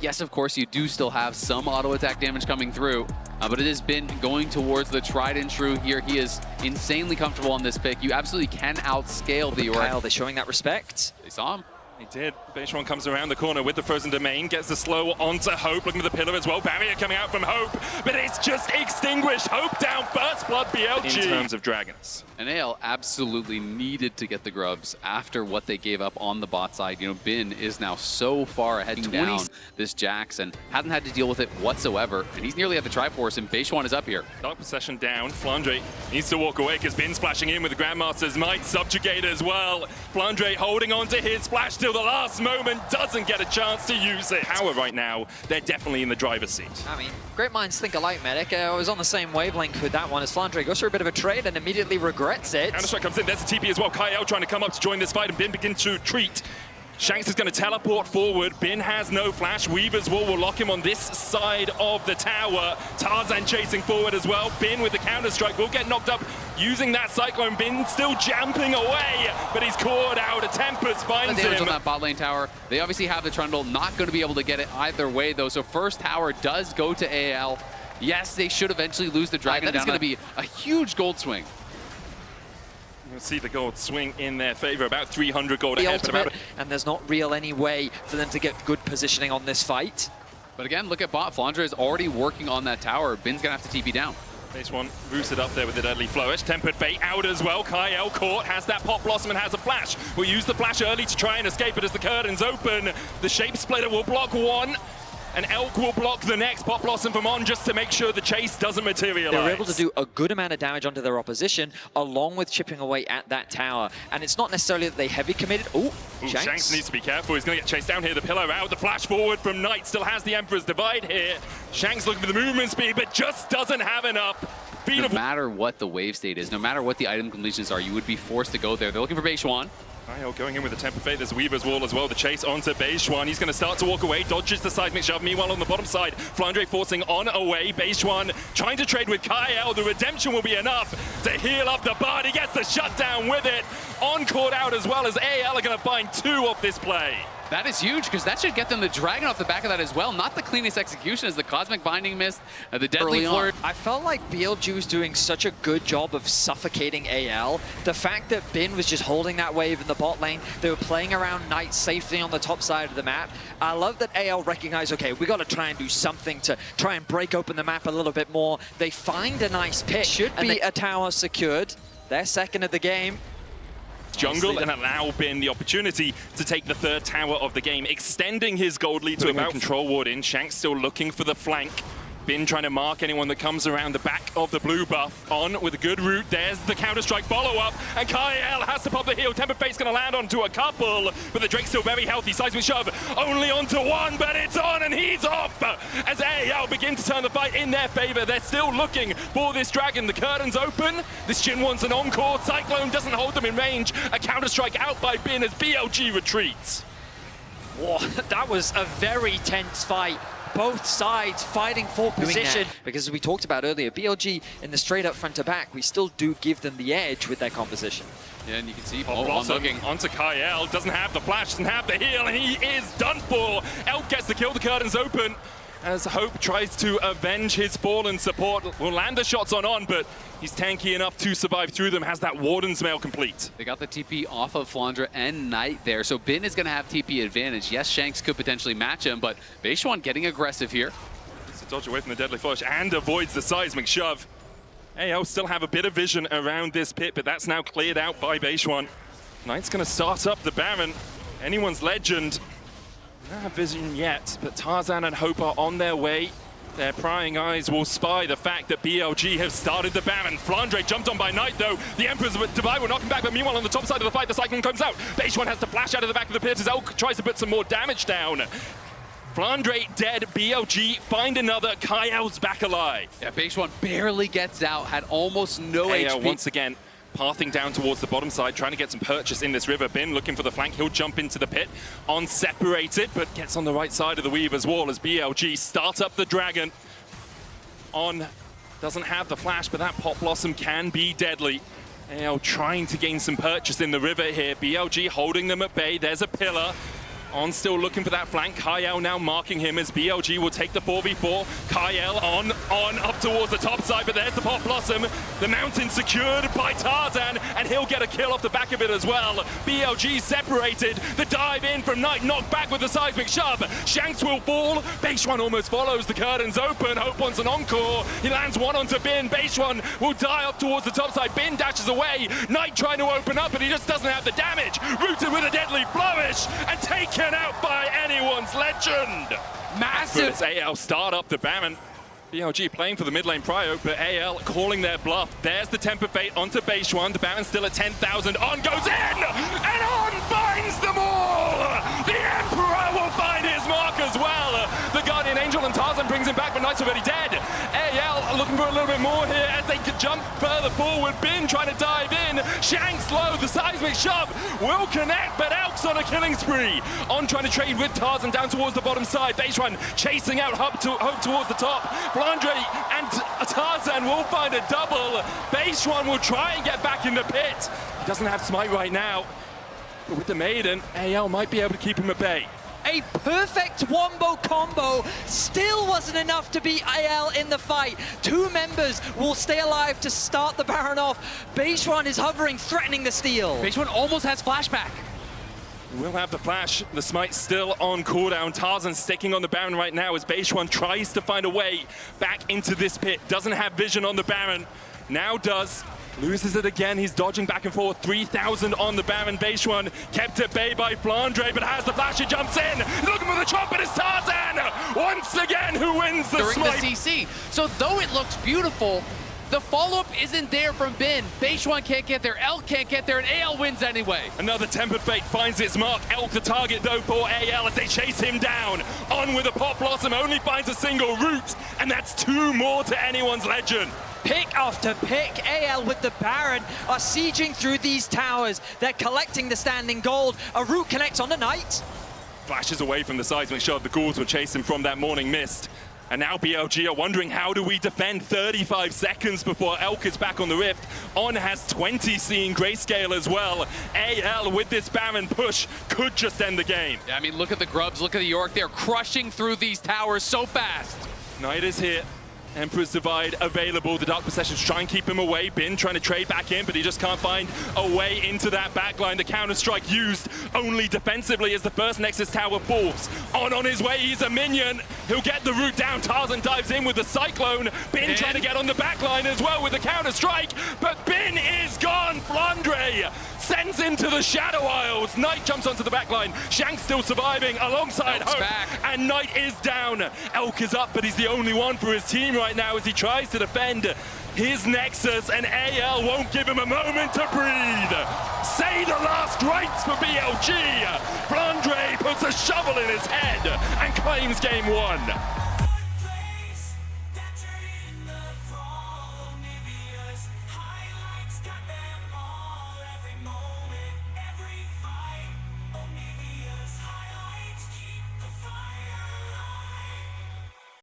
Yes, of course, you do still have some auto attack damage coming through, but it has been going towards the tried and true here. He is insanely comfortable on this pick. You absolutely can outscale the Kyle, they're showing that respect. They saw him. He did. Beishwan comes around the corner with the frozen domain, gets the slow onto Hope, looking for the pillar as well. Barrier coming out from Hope, but it's just extinguished. Hope down, first blood BLG. In terms of dragons. And AL absolutely needed to get the grubs after what they gave up on the bot side. You know, Bin is now so far ahead down this Jax and hasn't had to deal with it whatsoever. And he's nearly at the Triforce, and Beishwan is up here. Dark Possession down. Flandre needs to walk away because Bin's splashing in with the Grandmaster's Might. Subjugate as well. Flandre holding on to his splash till the last moment, doesn't get a chance to use it. Power right now, they're definitely in the driver's seat. I mean, great minds think alike, Medic. I was on the same wavelength with that one as Flandre goes through a bit of a trade and immediately regrets it. Counter-Strike comes in, there's a TP as well. Kyle trying to come up to join this fight, and Bin begins to retreat. Shanks is going to teleport forward. Bin has no flash. Weaver's Wall will lock him on this side of the tower. Tarzan chasing forward as well. Bin with the counter-strike will get knocked up using that Cyclone. Bin still jumping away, but he's caught out. A Tempest finds him. On that bot lane tower. They obviously have the Trundle. Not going to be able to get it either way, though. So first tower does go to AL. Yes, they should eventually lose the Dragon. That is going to be a huge gold swing. You'll see the gold swing in their favor, about 300 gold the ahead. Ultimate, and there's not real any way for them to get good positioning on this fight. But again, look at bot. Flandre is already working on that tower. Bin's going to have to TP down. Beishwan boosted up there with the deadly flourish. Tempered Fate out as well. Kyle caught, has that Pop Blossom and has a flash. Will use the flash early to try and escape, but as the curtains open, the Shape Splitter will block one. And Elk will block the next Pop Blossom from On just to make sure the chase doesn't materialize. They were able to do a good amount of damage onto their opposition, along with chipping away at that tower. And it's not necessarily that they heavy committed. Ooh, Shanks needs to be careful. He's going to get chased down here. The pillar out. The flash forward from Knight still has the Emperor's Divide here. Shanks looking for the movement speed, but just doesn't have enough. No matter what the wave state is, no matter what the item completions are, you would be forced to go there. They're looking for Beishwan. Kyle going in with the Temper Fate. There's Weaver's Wall as well. The chase onto Beishwan. He's going to start to walk away. Dodges the seismic shove. Meanwhile, on the bottom side, Flandre forcing On away. Beishwan trying to trade with Kyle. The redemption will be enough to heal up the bard. He gets the shutdown with it. On caught out as well as AL are going to find 2 off this play. That is huge, because that should get them the Dragon off the back of that as well. Not the cleanest execution as the Cosmic Binding missed, the Deadly Flirt. I felt like BLG was doing such a good job of suffocating AL. The fact that Bin was just holding that wave in the bot lane, they were playing around Knight safely on the top side of the map. I love that AL recognized, okay, we got to try and do something to try and break open the map a little bit more. They find a nice pick. Should be a tower secured. They're second of the game. Jungle and allow Bin the opportunity to take the 3rd tower of the game, extending his gold lead to about control ward in. Shanks still looking for the flank. Bin trying to mark anyone that comes around the back of the blue buff. On with a good route. There's the counter-strike follow-up, and Kyle has to pop the heal. Temper Fate's going to land onto a couple, but the Drake's still very healthy. Seismic shove only onto one, but it's On, and he's off as AL begin to turn the fight in their favor. They're still looking for this Dragon. The curtains open. This Jhin wants an encore. Cyclone doesn't hold them in range. A counter-strike out by Bin as BLG retreats. Whoa, that was a very tense fight. Both sides fighting for position. Because as we talked about earlier, BLG in the straight up front to back, we still do give them the edge with their composition. Yeah, and you can see looking onto Kyle, doesn't have the flash, doesn't have the heal, and he is done for. Elk gets the kill, the curtains open. As Hope tries to avenge his fallen support, will land the shots on, but he's tanky enough to survive through them, has that Warden's Mail complete. They got the TP off of Flandre and Knight there, so Bin is going to have TP advantage. Yes, Shanks could potentially match him, but Beishwan getting aggressive here. It's a dodge away from the Deadly Flush and avoids the seismic shove. AL still have a bit of vision around this pit, but that's now cleared out by Beishwan. Knight's going to start up the Baron. Anyone's legend. Not have vision yet, but Tarzan and Hope are on their way. Their prying eyes will spy the fact that BLG have started the Baron. Flandre jumped on by Knight, though. The Emperor's Divide will knock him back, but meanwhile on the top side of the fight, the Cyclone comes out. Beishwan has to flash out of the back of the pit as Elk tries to put some more damage down. Flandre dead, BLG find another. Kyle's back alive. Yeah, Beishwan barely gets out, had almost no HP. Once again, pathing down towards the bottom side, trying to get some purchase in this river. Bin looking for the flank. He'll jump into the pit. On separated, but gets on the right side of the Weaver's Wall as BLG start up the Dragon. On doesn't have the flash, but that Pop Blossom can be deadly. AL trying to gain some purchase in the river here. BLG holding them at bay. There's a pillar. On still looking for that flank. Kyle now marking him as BLG will take the 4v4. Kyle on up towards the top side, but there's the Pop Blossom. The mountain secured by Tarzan, and he'll get a kill off the back of it as well. BLG separated. The dive in from Knight, knocked back with the seismic shove. Shanks will fall. Beishwan almost follows. The curtains open. Hope wants an encore. He lands one onto Bin. Beishwan will die up towards the top side. Bin dashes away. Knight trying to open up, but he just doesn't have the damage. Rooted with a deadly flourish and taken out by anyone's legend. Massive. AL start up the Baron. BLG playing for the mid lane prio, but AL calling their bluff. There's the Temper Fate onto Beishwan. The Baron's still at 10,000. On goes in, and On finds them all. The Emperor will find his mark as well. The Guardian Angel and Tarzan brings him back, but Knight's already dead. AL looking for a little bit more here as they could jump further forward. Bin trying to dive in. Shanks low. The seismic shove will connect, but Elk's on a killing spree. On trying to trade with Tarzan down towards the bottom side. Beishwan chasing out Hope towards the top. Blandre and Tarzan will find a double. Beishwan will try and get back in the pit. He doesn't have smite right now, but with the Maiden, AL might be able to keep him at bay. A perfect wombo combo still wasn't enough to beat AL in the fight. Two members will stay alive to start the Baron off. Beishwan is hovering, threatening the steal. Beishwan almost has flashback. We'll have the flash. The smite still on cooldown. Tarzan sticking on the Baron right now as Beishwan tries to find a way back into this pit. Doesn't have vision on the Baron. Now does. Loses it again. He's dodging back and forth. 3,000 on the Baron. Beishwan kept at bay by Flandre, but has the flash. He jumps in. Looking for the chop, but it's Tarzan once again who wins the During smite. the CC. So though it looks beautiful, the follow-up isn't there from Bin. Beishwan can't get there, Elk can't get there, and AL wins anyway. Another Tempered Fate finds its mark. Elk the target though for AL as they chase him down. On with a Pop Blossom, only finds a single root, and that's two more to anyone's legend. Pick after pick, AL with the Baron are sieging through these towers. They're collecting the standing gold. A root connects on the Knight. Flashes away from the seismic shove. The Ghouls were chasing from that morning mist. And now BLG are wondering, how do we defend 35 seconds before Elk is back on the Rift? On has 20, seeing Grayscale as well. AL with this Baron push could just end the game. Yeah, I mean, look at the Grubs, look at the York. They're crushing through these towers so fast. Knight is here. Emperor's Divide available. The Dark Possessions try and keep him away. Bin trying to trade back in, but he just can't find a way into that backline. The counter-strike used only defensively as the first Nexus tower falls. On his way, he's a minion. He'll get the root down. Tarzan dives in with the Cyclone. Bin trying to get on the backline as well with the counter-strike, but Bin is gone. Flandre sends him to the Shadow Isles. Knight jumps onto the backline. Shanks still surviving alongside Elk's Hope. back. And Knight is down. Elk is up, but he's the only one for his team right now as he tries to defend his Nexus, and AL won't give him a moment to breathe. Say the last rites for BLG. Flandre puts a shovel in his head and claims game one.